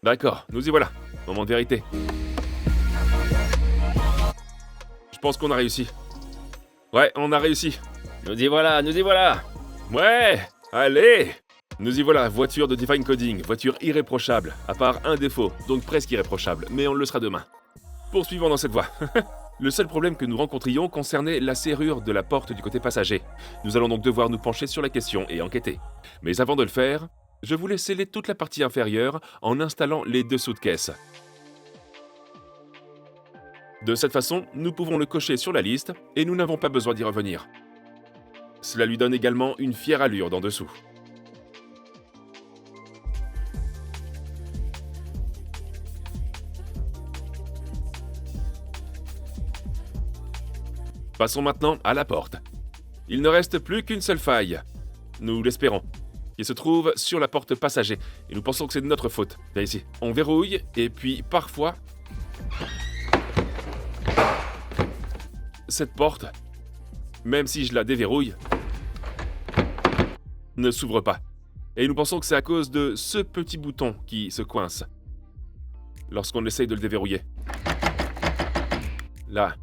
D'accord, nous y voilà. Moment de vérité. Je pense qu'on a réussi. Ouais, on a réussi. Nous y voilà, nous y voilà. Ouais, allez! Nous y voilà, voiture de Divine Coding, voiture irréprochable, à part un défaut, donc presque irréprochable, mais on le sera demain. Poursuivons dans cette voie. Le seul problème que nous rencontrions concernait la serrure de la porte du côté passager. Nous allons donc devoir nous pencher sur la question et enquêter. Mais avant de le faire, je voulais sceller toute la partie inférieure en installant les dessous de caisse. De cette façon, nous pouvons le cocher sur la liste et nous n'avons pas besoin d'y revenir. Cela lui donne également une fière allure d'en dessous. Passons maintenant à la porte. Il ne reste plus qu'une seule faille, nous l'espérons, qui se trouve sur la porte passager. Et nous pensons que c'est de notre faute. Viens ici. On verrouille et puis parfois, cette porte, même si je la déverrouille, ne s'ouvre pas. Et nous pensons que c'est à cause de ce petit bouton qui se coince lorsqu'on essaye de le déverrouiller. Là,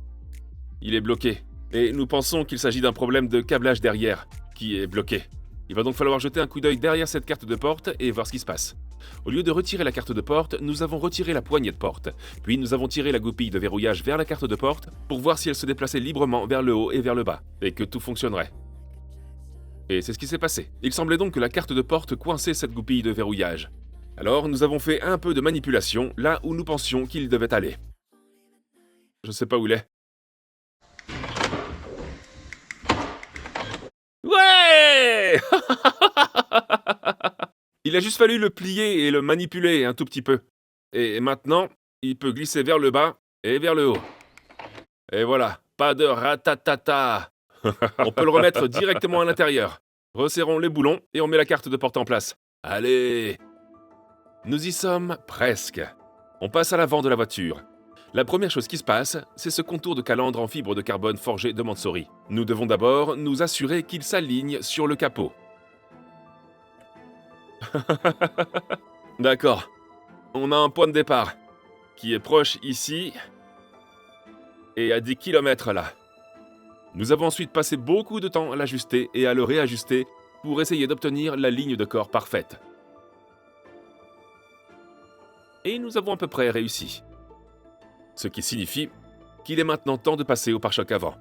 il est bloqué. Et nous pensons qu'il s'agit d'un problème de câblage derrière qui est bloqué. Il va donc falloir jeter un coup d'œil derrière cette carte de porte et voir ce qui se passe. Au lieu de retirer la carte de porte, nous avons retiré la poignée de porte. Puis nous avons tiré la goupille de verrouillage vers la carte de porte pour voir si elle se déplaçait librement vers le haut et vers le bas, et que tout fonctionnerait. Et c'est ce qui s'est passé. Il semblait donc que la carte de porte coinçait cette goupille de verrouillage. Alors nous avons fait un peu de manipulation là où nous pensions qu'il devait aller. Je sais pas où il est. Ouais! Il a juste fallu le plier et le manipuler un tout petit peu. Et maintenant, il peut glisser vers le bas et vers le haut. Et voilà, pas de ratatata. On peut le remettre directement à l'intérieur. Resserrons les boulons et on met la carte de porte en place. Allez! Nous y sommes presque. On passe à l'avant de la voiture. La première chose qui se passe, c'est ce contour de calandre en fibre de carbone forgé de Mansory. Nous devons d'abord nous assurer qu'il s'aligne sur le capot. D'accord. On a un point de départ qui est proche ici et à 10 km là. Nous avons ensuite passé beaucoup de temps à l'ajuster et à le réajuster pour essayer d'obtenir la ligne de corps parfaite. Et nous avons à peu près réussi. Ce qui signifie qu'il est maintenant temps de passer au pare-choc avant.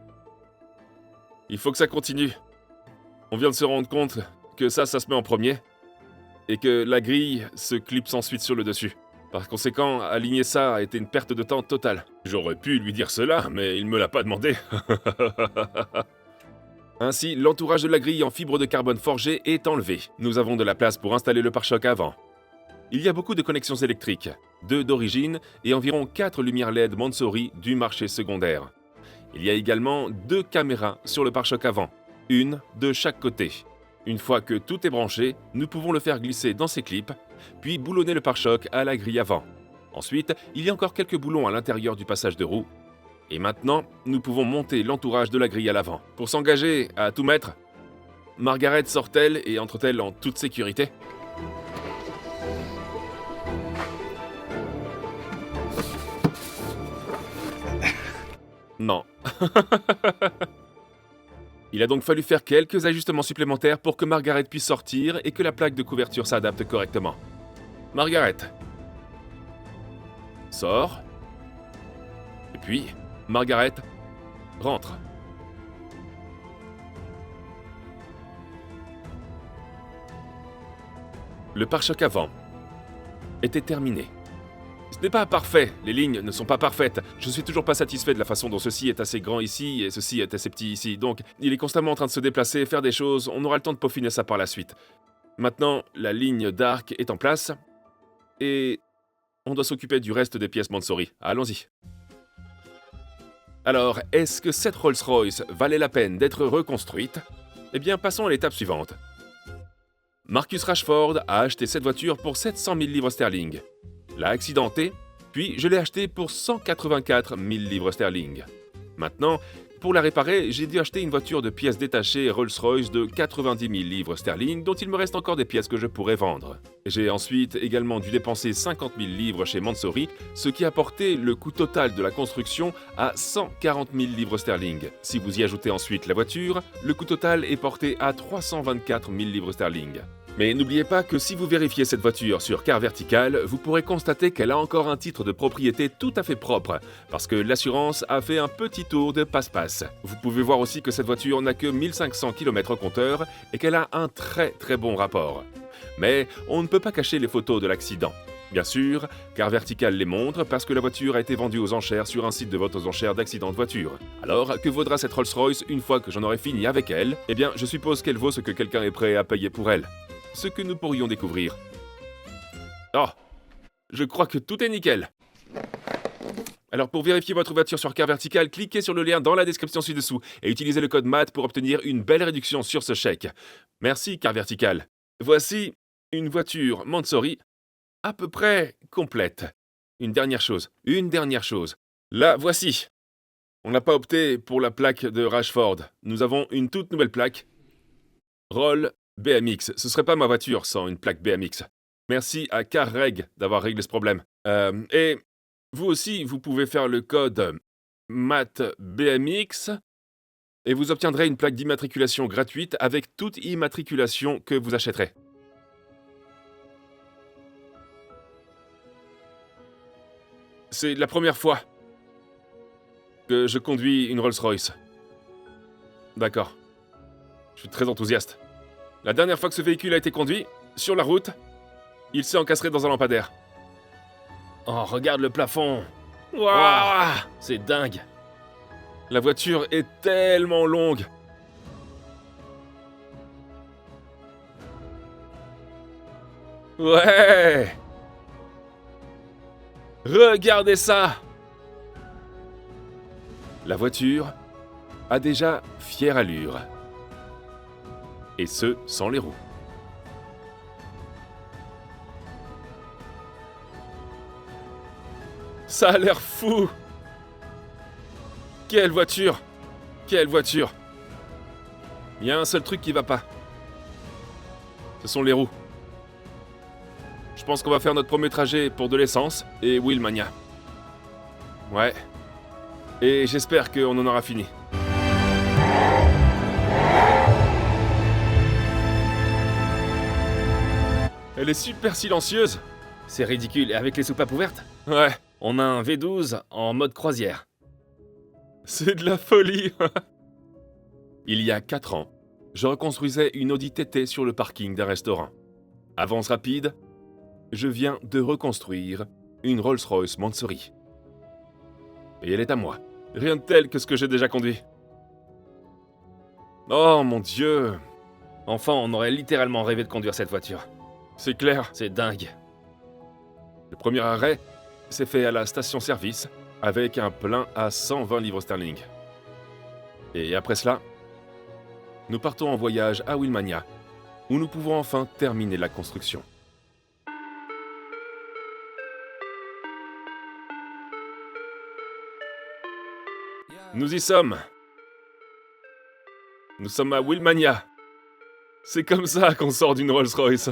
Il faut que ça continue. On vient de se rendre compte que ça se met en premier et que la grille se clipse ensuite sur le dessus. Par conséquent, aligner ça a été une perte de temps totale. J'aurais pu lui dire cela, mais il me l'a pas demandé. Ainsi, l'entourage de la grille en fibre de carbone forgé est enlevé. Nous avons de la place pour installer le pare-choc avant. Il y a beaucoup de connexions électriques, 2 d'origine et environ 4 lumières LED Mansory du marché secondaire. Il y a également 2 caméras sur le pare-choc avant, une de chaque côté. Une fois que tout est branché, nous pouvons le faire glisser dans ses clips, puis boulonner le pare-choc à la grille avant. Ensuite, il y a encore quelques boulons à l'intérieur du passage de roue. Et maintenant, nous pouvons monter l'entourage de la grille à l'avant. Pour s'engager à tout mettre, Margaret sort-elle et entre-t-elle en toute sécurité ? Non. Il a donc fallu faire quelques ajustements supplémentaires pour que Margaret puisse sortir et que la plaque de couverture s'adapte correctement. Margaret. Sors. Et puis, Margaret, rentre. Le pare-choc avant était terminé. Ce n'est pas parfait, les lignes ne sont pas parfaites. Je suis toujours pas satisfait de la façon dont ceci est assez grand ici et ceci est assez petit ici. Donc, il est constamment en train de se déplacer, faire des choses, on aura le temps de peaufiner ça par la suite. Maintenant, la ligne d'arc est en place et on doit s'occuper du reste des pièces Mansory. Allons-y. Alors, est-ce que cette Rolls-Royce valait la peine d'être reconstruite ? Eh bien, passons à l'étape suivante. Marcus Rashford a acheté cette voiture pour 700 000 livres sterling. L'a accidentée, Puis je l'ai achetée pour 184 000 livres sterling. Maintenant, pour la réparer, j'ai dû acheter une voiture de pièces détachées Rolls-Royce de 90 000 livres sterling dont il me reste encore des pièces que je pourrais vendre. J'ai ensuite également dû dépenser 50 000 livres chez Mansory, ce qui a porté le coût total de la construction à 140 000 livres sterling. Si vous y ajoutez ensuite la voiture, le coût total est porté à 324 000 livres sterling. Mais n'oubliez pas que si vous vérifiez cette voiture sur Car Vertical, vous pourrez constater qu'elle a encore un titre de propriété tout à fait propre, parce que l'assurance a fait un petit tour de passe-passe. Vous pouvez voir aussi que cette voiture n'a que 1500 km au compteur et qu'elle a un très bon rapport. Mais on ne peut pas cacher les photos de l'accident. Bien sûr, Car Vertical les montre parce que la voiture a été vendue aux enchères sur un site de vente aux enchères d'accidents de voiture. Alors, que vaudra cette Rolls-Royce une fois que j'en aurai fini avec elle? Eh bien, je suppose qu'elle vaut ce que quelqu'un est prêt à payer pour elle. Ce que nous pourrions découvrir. Oh, je crois que tout est nickel. Alors pour vérifier votre voiture sur Car Vertical, cliquez sur le lien dans la description ci-dessous et utilisez le code MAT pour obtenir une belle réduction sur ce chèque. Merci Car Vertical. Voici une voiture Mansory à peu près complète. Une dernière chose. La voici. On n'a pas opté pour la plaque de Rashford. Nous avons une toute nouvelle plaque. Roll BMX, ce serait pas ma voiture sans une plaque BMX. Merci à CarReg d'avoir réglé ce problème. Et vous aussi, vous pouvez faire le code MATBMX et vous obtiendrez une plaque d'immatriculation gratuite avec toute immatriculation que vous achèterez. C'est la première fois que je conduis une Rolls-Royce. D'accord. Je suis très enthousiaste. La dernière fois que ce véhicule a été conduit, sur la route, il s'est encastré dans un lampadaire. Oh, regarde le plafond. Waouh, c'est dingue. La voiture est tellement longue. Ouais. Regardez ça. La voiture a déjà fière allure. Et ce, sans les roues. Ça a l'air fou! Quelle voiture! Quelle voiture! Il y a un seul truc qui va pas. Ce sont les roues. Je pense qu'on va faire notre premier trajet pour de l'essence et Wheelmania. Ouais. Et j'espère qu'on en aura fini. Elle est super silencieuse. C'est ridicule, et avec les soupapes ouvertes? Ouais. On a un V12 en mode croisière. C'est de la folie. Il y a 4 ans, je reconstruisais une Audi TT sur le parking d'un restaurant. Avance rapide, je viens de reconstruire une Rolls-Royce Mansory. Et elle est à moi. Rien de tel que ce que j'ai déjà conduit. Oh mon Dieu! Enfin, on aurait littéralement rêvé de conduire cette voiture. C'est clair. C'est dingue. Le premier arrêt s'est fait à la station-service avec un plein à 120 livres sterling. Et après cela, nous partons en voyage à Wheelmania, où nous pouvons enfin terminer la construction. Nous y sommes. Nous sommes à Wheelmania. C'est comme ça qu'on sort d'une Rolls-Royce.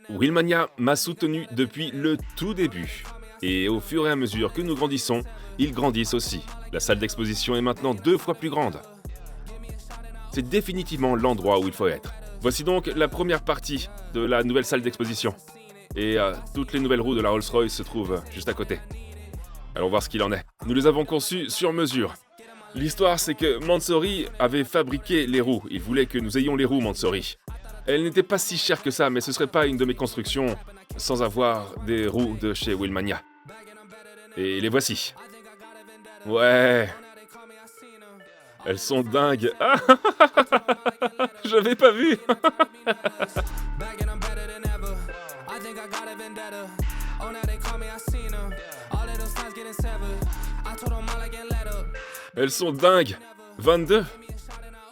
Wheelmania m'a soutenu depuis le tout début. Et au fur et à mesure que nous grandissons, ils grandissent aussi. La salle d'exposition est maintenant 2 fois plus grande. C'est définitivement l'endroit où il faut être. Voici donc la première partie de la nouvelle salle d'exposition. Et toutes les nouvelles roues de la Rolls-Royce se trouvent juste à côté. Allons voir ce qu'il en est. Nous les avons conçues sur mesure. L'histoire, c'est que Mansory avait fabriqué les roues. Il voulait que nous ayons les roues Mansory. Elles n'étaient pas si chères que ça, mais ce serait pas une de mes constructions sans avoir des roues de chez Wheelmania. Et les voici. Ouais. Elles sont dingues. Ah, j'avais pas vu. Elles sont dingues. 22?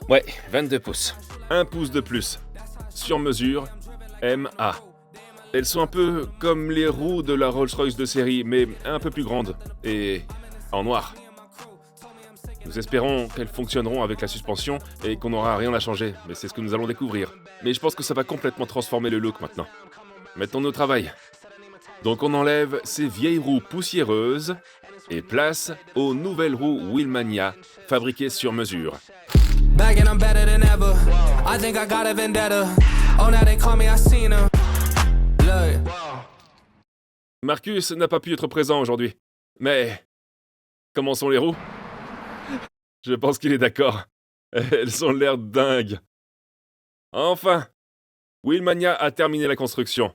Ouais, 22 pouces. 1 pouce de plus. Sur mesure, MA. Elles sont un peu comme les roues de la Rolls-Royce de série, mais un peu plus grandes et en noir. Nous espérons qu'elles fonctionneront avec la suspension et qu'on n'aura rien à changer, mais c'est ce que nous allons découvrir. Mais je pense que ça va complètement transformer le look maintenant. Mettons-nous au travail. Donc on enlève ces vieilles roues poussiéreuses et place aux nouvelles roues Wheelmania, fabriquées sur mesure. Back and I'm better than ever. I think I got a vendetta. Oh, now they call me, I seen him. Look. Marcus n'a pas pu être présent aujourd'hui. Mais comment sont les roues? Je pense qu'il est d'accord. Elles ont l'air dingues. Enfin, Wheelmania a terminé la construction.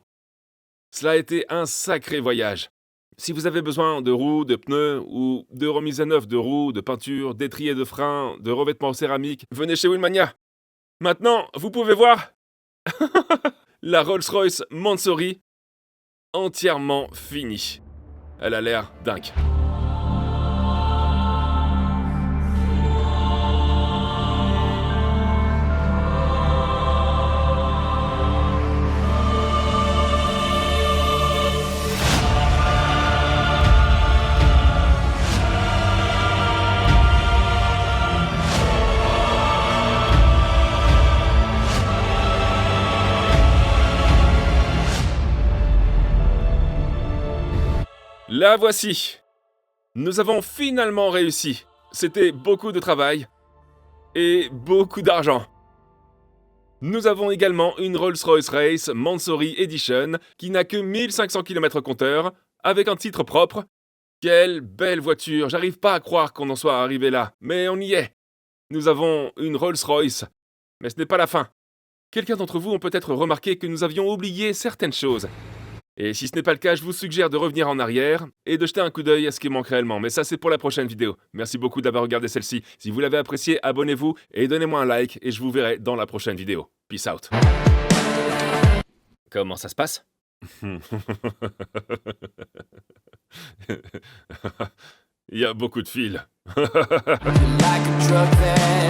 Cela a été un sacré voyage. Si vous avez besoin de roues, de pneus ou de remise à neuf de roues, de peinture, d'étriers de frein, de revêtements céramiques, venez chez Wheelmania. Maintenant, vous pouvez voir la Rolls-Royce Mansory entièrement finie. Elle a l'air dingue. La voici. Nous avons finalement réussi. C'était beaucoup de travail et beaucoup d'argent. Nous avons également une Rolls-Royce Race Mansory Edition qui n'a que 1500 km compteur avec un titre propre. Quelle belle voiture, j'arrive pas à croire qu'on en soit arrivé là, mais on y est. Nous avons une Rolls-Royce, mais ce n'est pas la fin. Quelqu'un d'entre vous ont peut-être remarqué que nous avions oublié certaines choses. Et si ce n'est pas le cas, je vous suggère de revenir en arrière et de jeter un coup d'œil à ce qui manque réellement. Mais ça, c'est pour la prochaine vidéo. Merci beaucoup d'avoir regardé celle-ci. Si vous l'avez appréciée, abonnez-vous et donnez-moi un like et je vous verrai dans la prochaine vidéo. Peace out. Comment ça se passe? Il y a beaucoup de fils. Like a drug that